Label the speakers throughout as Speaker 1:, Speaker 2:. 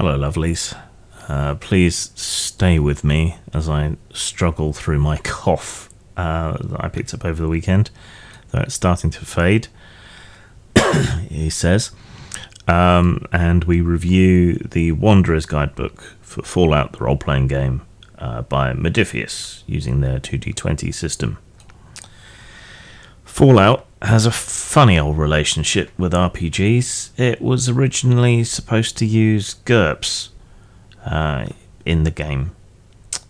Speaker 1: Hello, lovelies. Please stay with me as I struggle through my cough that I picked up over the weekend, though it's starting to fade, he says. And we review the Wanderer's Guidebook for Fallout, the role-playing game, by Modiphius, using their 2D20 system. Fallout has a funny old relationship with RPGs. It was originally supposed to use GURPS in the game,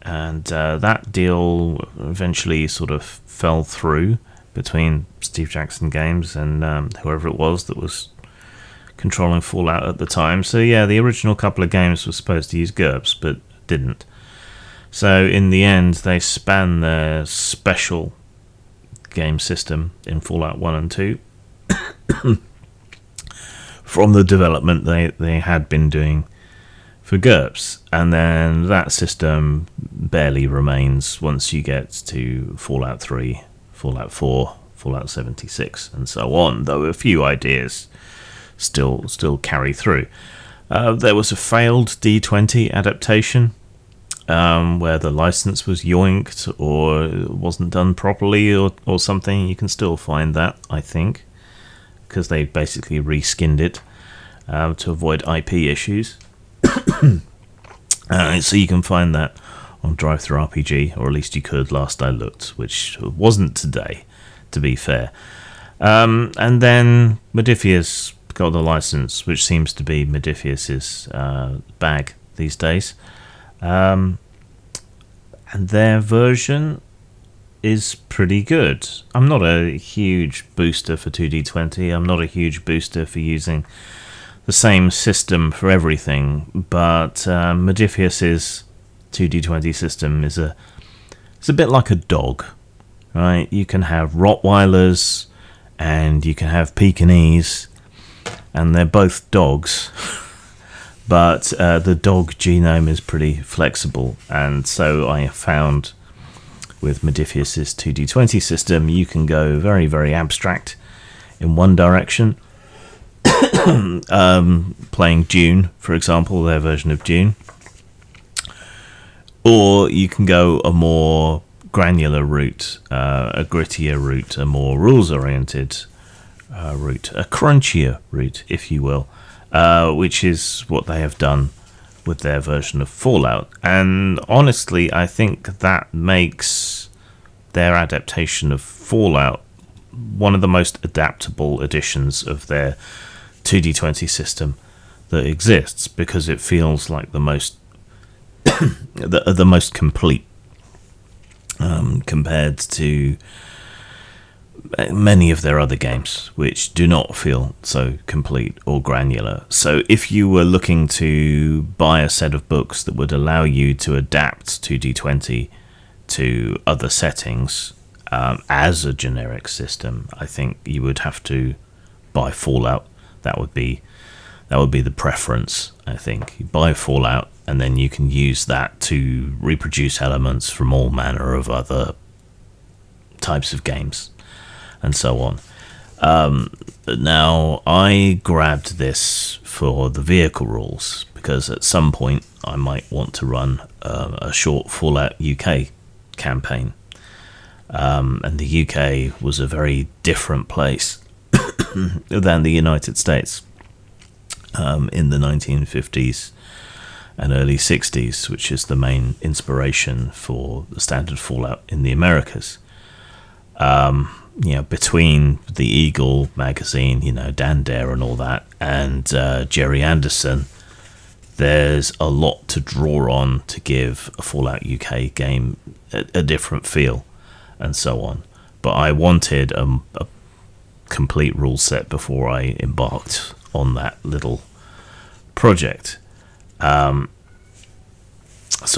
Speaker 1: and that deal eventually sort of fell through between Steve Jackson Games and whoever it was that was controlling Fallout at the time. So yeah, the original couple of games were supposed to use GURPS, but didn't. So in the end, they span their special game system in Fallout 1 and 2 from the development they had been doing for GURPS, and then that system barely remains once you get to Fallout 3, Fallout 4, Fallout 76 and so on, though a few ideas still carry through. There was a failed D20 adaptation where the license was yoinked or wasn't done properly or something. You can still find that, I think, because they basically reskinned it to avoid IP issues. So you can find that on DriveThruRPG, or at least you could last I looked, which wasn't today, to be fair. And then Modiphius got the license, which seems to be Modiphius's bag these days. And their version is pretty good. I'm not a huge booster for 2D20. I'm not a huge booster for using the same system for everything, but Modiphius's 2D20 system is a bit like a dog, right? You can have Rottweilers and you can have Pekingese, and they're both dogs. But the dog genome is pretty flexible, and so I found with Modiphius's 2D20 system, you can go very, very abstract in one direction, playing Dune, for example, their version of Dune, or you can go a more granular route, a grittier route, a more rules-oriented route, a crunchier route, if you will. Which is what they have done with their version of Fallout. And honestly, I think that makes their adaptation of Fallout one of the most adaptable editions of their 2D20 system that exists, because it feels like the most the most complete compared to many of their other games, which do not feel so complete or granular. So if you were looking to buy a set of books that would allow you to adapt 2D20 to other settings as a generic system, I think you would have to buy Fallout. That would be the preference, I think. You buy Fallout, and then you can use that to reproduce elements from all manner of other types of games, and so on. Now, I grabbed this for the vehicle rules, because at some point I might want to run a short Fallout UK campaign. And the UK was a very different place than the United States in the 1950s and early 60s, which is the main inspiration for the standard Fallout in the Americas. Between the Eagle magazine, Dan Dare and all that, and Jerry Anderson, there's a lot to draw on to give a Fallout UK game a different feel, and so on. But I wanted a complete rule set before I embarked on that little project. So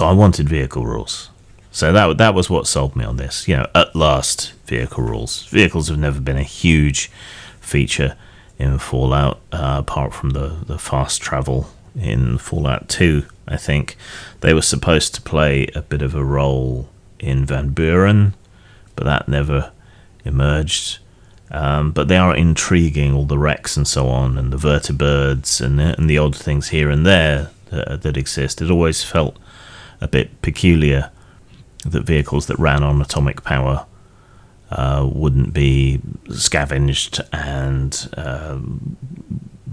Speaker 1: I wanted vehicle rules. So that was what sold me on this. At last, vehicle rules. Vehicles have never been a huge feature in Fallout, apart from the fast travel in Fallout 2, I think. They were supposed to play a bit of a role in Van Buren, but that never emerged. But they are intriguing, all the wrecks and so on, and the vertibirds and the odd things here and there that exist. It always felt a bit peculiar that vehicles that ran on atomic power wouldn't be scavenged and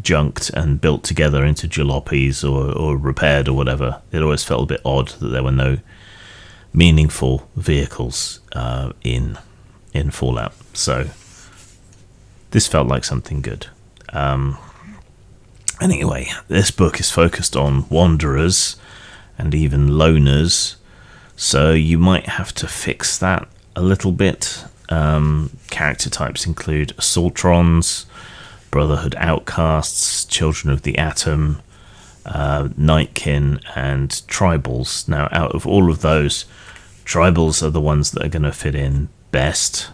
Speaker 1: junked and built together into jalopies or repaired or whatever. It always felt a bit odd that there were no meaningful vehicles in Fallout. So this felt like something good. Anyway, this book is focused on wanderers and even loners, so you might have to fix that a little bit. Character types include Assaultrons, Brotherhood Outcasts, Children of the Atom, Nightkin, and Tribals. Now, out of all of those, Tribals are the ones that are going to fit in best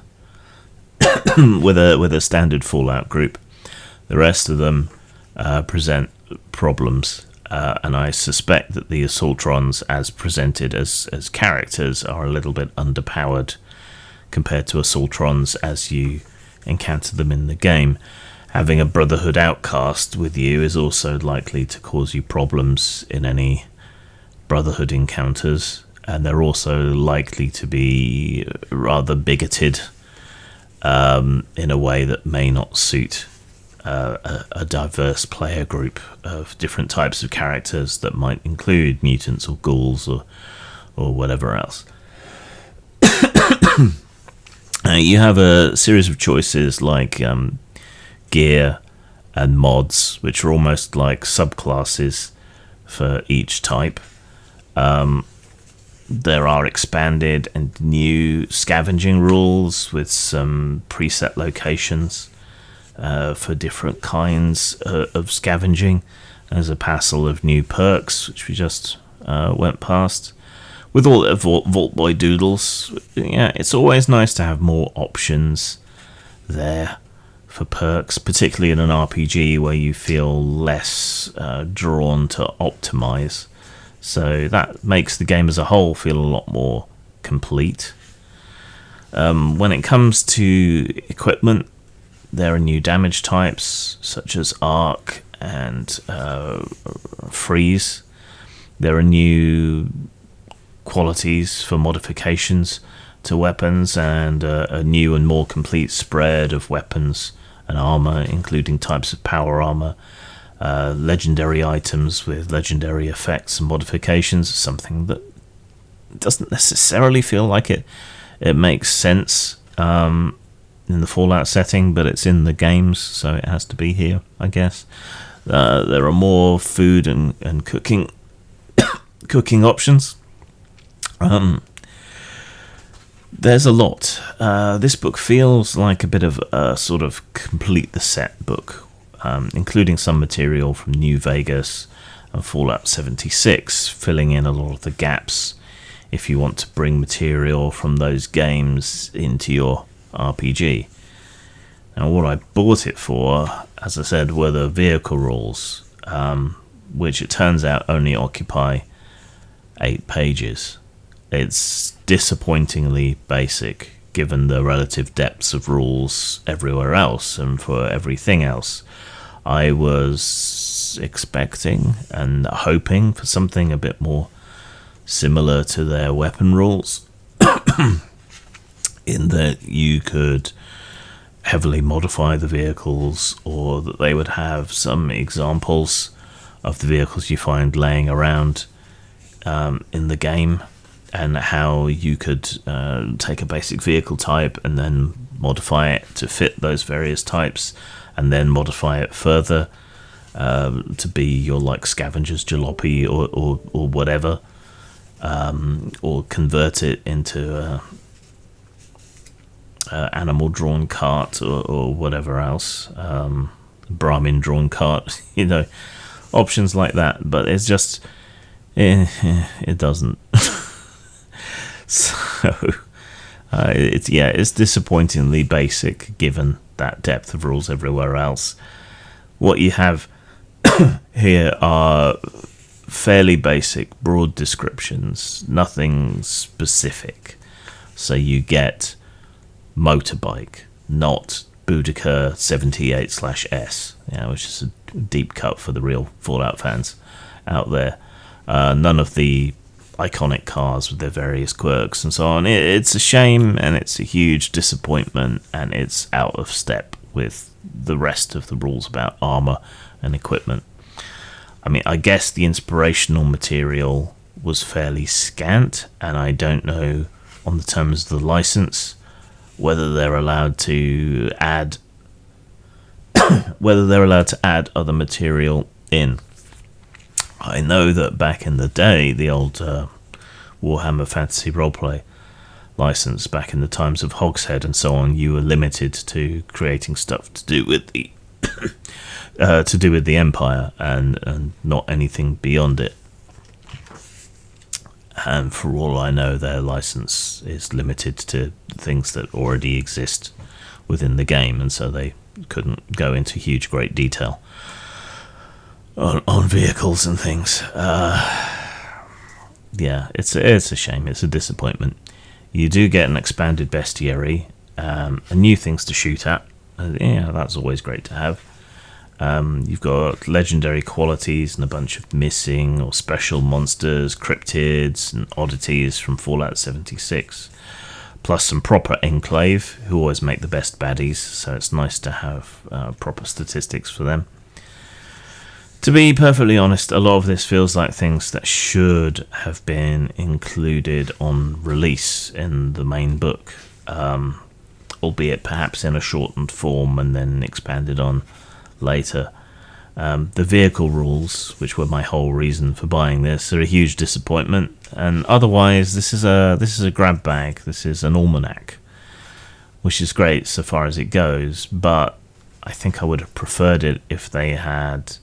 Speaker 1: with a standard Fallout group. The rest of them present problems, and I suspect that the Assaultrons, as presented as characters, are a little bit underpowered compared to Assaultrons as you encounter them in the game. Having a Brotherhood Outcast with you is also likely to cause you problems in any Brotherhood encounters, and they're also likely to be rather bigoted in a way that may not suit a diverse player group of different types of characters that might include mutants or ghouls or whatever else. You have a series of choices like gear and mods, which are almost like subclasses for each type. There are expanded and new scavenging rules with some preset locations for different kinds of scavenging. There's a passel of new perks, which we just went past. With all the Vault Boy doodles, yeah, it's always nice to have more options there for perks, particularly in an RPG where you feel less drawn to optimize. So that makes the game as a whole feel a lot more complete. When it comes to equipment, there are new damage types such as Arc and Freeze. There are new qualities for modifications to weapons and a new and more complete spread of weapons and armor, including types of power armor, legendary items with legendary effects and modifications, something that doesn't necessarily feel like it makes sense in the Fallout setting, but it's in the games, so it has to be here, I guess. There are more food and cooking options. There's a lot. This book feels like a bit of a sort of complete the set book, including some material from New Vegas and Fallout 76, filling in a lot of the gaps if you want to bring material from those games into your RPG. Now, what I bought it for, as I said, were the vehicle rules, which it turns out only occupy 8 pages. It's disappointingly basic, given the relative depths of rules everywhere else and for everything else. I was expecting and hoping for something a bit more similar to their weapon rules, in that you could heavily modify the vehicles, or that they would have some examples of the vehicles you find laying around in the game, and how you could take a basic vehicle type and then modify it to fit those various types, and then modify it further to be your like scavenger's jalopy or whatever, or convert it into animal drawn cart or whatever else, Brahmin drawn cart, options like that. But it's just it doesn't. So it's disappointingly basic given that depth of rules everywhere else. What you have here are fairly basic, broad descriptions, nothing specific. So you get motorbike, not Boudica 78/S, which is a deep cut for the real Fallout fans. out there. None of the iconic cars with their various quirks and so on. It's a shame, and it's a huge disappointment, and it's out of step with the rest of the rules about armor and equipment. I mean, I guess the inspirational material was fairly scant, and I don't know, on the terms of the license, whether they're allowed to add other material in. I know that back in the day, the old Warhammer Fantasy Roleplay license, back in the times of Hogshead and so on, you were limited to creating stuff to do with the Empire and not anything beyond it. And for all I know, their license is limited to things that already exist within the game, and so they couldn't go into great detail on vehicles and things. Yeah, it's a shame. It's a disappointment. You do get an expanded bestiary, and new things to shoot at. Yeah, that's always great to have. You've got legendary qualities and a bunch of missing or special monsters, cryptids and oddities from Fallout 76, plus some proper Enclave, who always make the best baddies, so it's nice to have proper statistics for them. To be perfectly honest, a lot of this feels like things that should have been included on release in the main book, albeit perhaps in a shortened form and then expanded on later. The vehicle rules, which were my whole reason for buying this, are a huge disappointment, and otherwise this is a grab bag. This is an almanac, which is great so far as it goes, but I think I would have preferred it if they had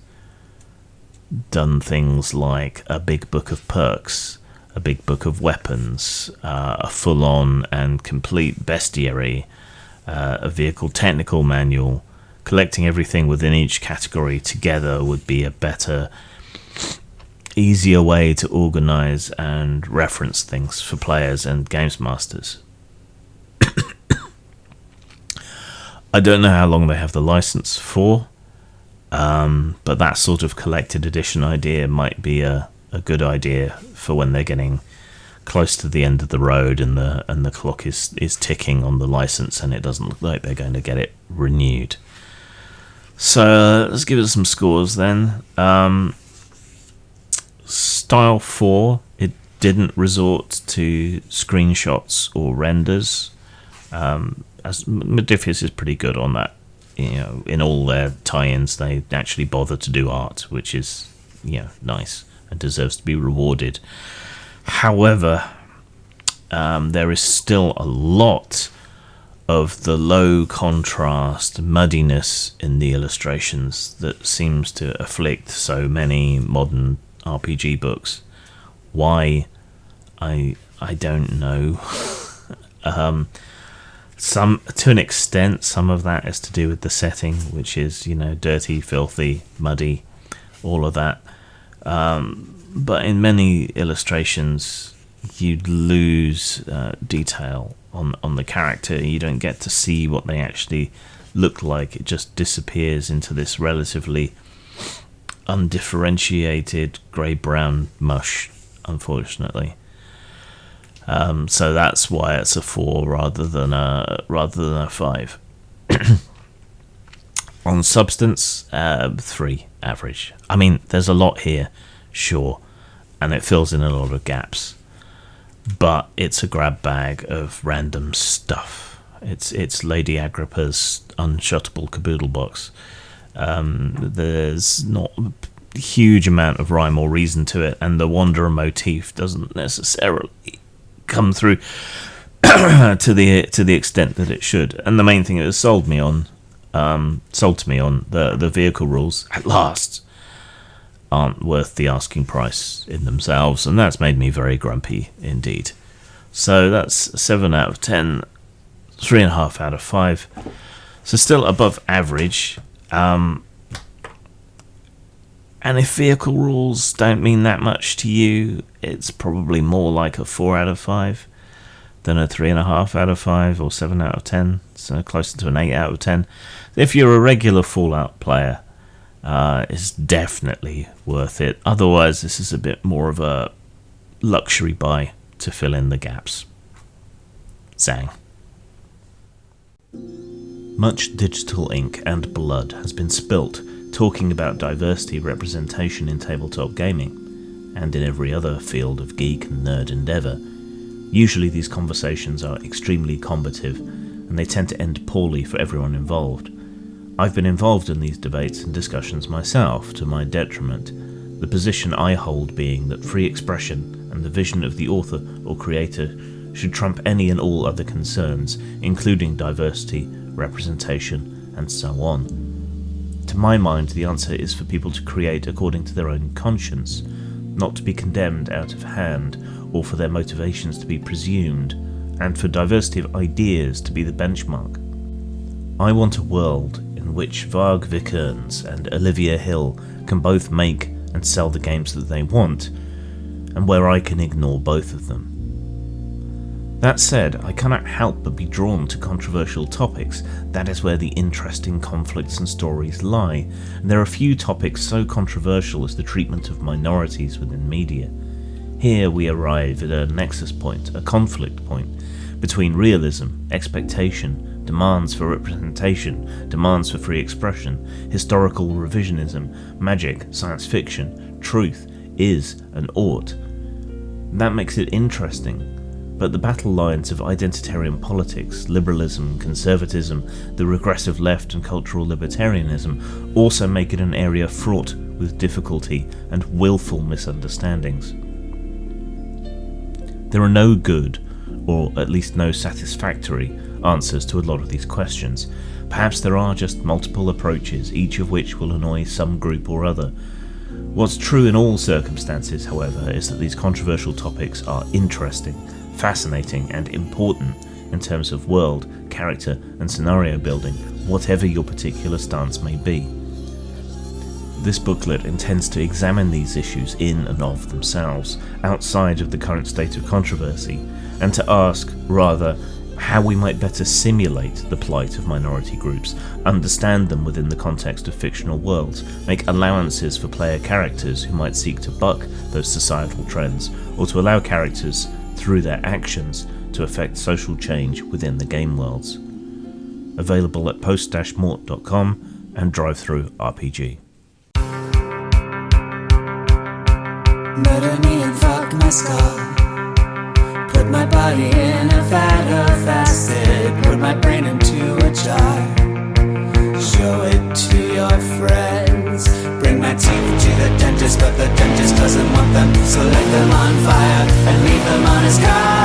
Speaker 1: done things like a big book of perks, a big book of weapons, a full-on and complete bestiary, a vehicle technical manual. Collecting everything within each category together would be a better, easier way to organize and reference things for players and games masters. I don't know how long they have the license for, but that sort of collected edition idea might be a good idea for when they're getting close to the end of the road and the clock is ticking on the license, and it doesn't look like they're going to get it renewed. So let's give it some scores then. Style 4, it didn't resort to screenshots or renders. As Modiphius is pretty good on that. You know, in all their tie-ins, they actually bother to do art, which is, nice and deserves to be rewarded. However, there is still a lot of the low contrast muddiness in the illustrations that seems to afflict so many modern RPG books. Why? I don't know. To an extent, some of that is to do with the setting, which is, dirty, filthy, muddy, all of that. But in many illustrations, you lose detail on the character. You don't get to see what they actually look like. It just disappears into this relatively undifferentiated grey-brown mush, unfortunately. So that's why it's a 4 rather than a 5. On substance, 3 average. I mean, there's a lot here, sure, and it fills in a lot of gaps, but it's a grab bag of random stuff. It's Lady Agrippa's unshuttable caboodle box. There's not a huge amount of rhyme or reason to it, and the Wanderer motif doesn't necessarily come through to the extent that it should. And the main thing it has sold to me on the vehicle rules at last aren't worth the asking price in themselves, and that's made me very grumpy indeed. So that's 7 out of 10, 3.5 out of 5. So still above average. And if vehicle rules don't mean that much to you, it's probably more like a 4 out of 5 than a 3.5 out of 5 or 7 out of 10. So closer to an 8 out of 10. If you're a regular Fallout player is definitely worth it. Otherwise, this is a bit more of a luxury buy to fill in the gaps. Zang. Much digital ink and blood has been spilt talking about diversity representation in tabletop gaming, and in every other field of geek and nerd endeavour. Usually these conversations are extremely combative, and they tend to end poorly for everyone involved. I've been involved in these debates and discussions myself, to my detriment, the position I hold being that free expression and the vision of the author or creator should trump any and all other concerns, including diversity, representation, and so on. To my mind, the answer is for people to create according to their own conscience, not to be condemned out of hand, or for their motivations to be presumed, and for diversity of ideas to be the benchmark. I want a world in which Varg Vikernes and Olivia Hill can both make and sell the games that they want, and where I can ignore both of them. That said, I cannot help but be drawn to controversial topics. That is where the interesting conflicts and stories lie, and there are few topics so controversial as the treatment of minorities within media. Here we arrive at a nexus point, a conflict point, between realism, expectation, demands for representation, demands for free expression, historical revisionism, magic, science fiction, truth, is and ought. That makes it interesting. But the battle lines of identitarian politics, liberalism, conservatism, the regressive left and cultural libertarianism also make it an area fraught with difficulty and willful misunderstandings. There are no good, or at least no satisfactory, answers to a lot of these questions. Perhaps there are just multiple approaches, each of which will annoy some group or other. What's true in all circumstances, however, is that these controversial topics are interesting, fascinating and important in terms of world, character and scenario building, whatever your particular stance may be. This booklet intends to examine these issues in and of themselves, outside of the current state of controversy, and to ask, rather, how we might better simulate the plight of minority groups, understand them within the context of fictional worlds, make allowances for player characters who might seek to buck those societal trends, or to allow characters through their actions to affect social change within the game worlds. Available at post-mort.com and DriveThruRPG.
Speaker 2: Murder me and fuck my skull. Put my body in a vat of acid. Put my brain into a jar. Show it to your friends. Bring my teeth to the dentist, but the dentist doesn't want them. So light them on fire and leave them on his car.